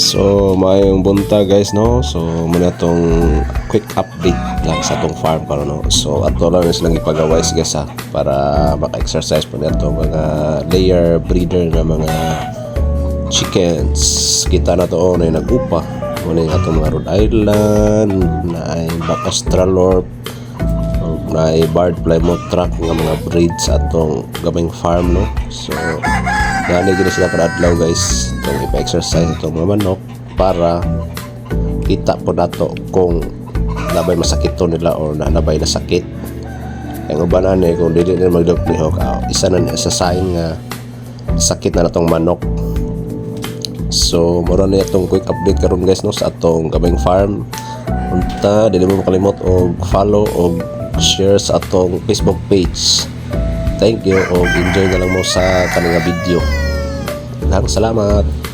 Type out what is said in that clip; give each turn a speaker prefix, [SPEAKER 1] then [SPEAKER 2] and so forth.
[SPEAKER 1] So, maayong bunta guys, no? So, muna tong quick update lang sa tong farm para no. So, ato lang is lang ipagaways guys ha, para maka-exercise po nito mga layer breeder na mga chickens. Kita na to na nag-upa. Muna yung atong mga Rhode Island, na ay Australorp, na ay Barred Plymouth Rock nga mga breeds atong gaming farm, no? So, gani gini sila kada adlaw guys itong ipa-exercise itong mga manok para kita po nato kung nabay masakit to nila or nabay na sakit. Ang ubanan eh kung dili nila magduklihok, isa na sa sign nga sakit na natong manok. So mura na itong quick update karon guys, no, sa atong gaming farm. Unta dili mo makalimot og follow og share sa atong Facebook page. Thank you o enjoy na lang mo sa kanang video. Salamat.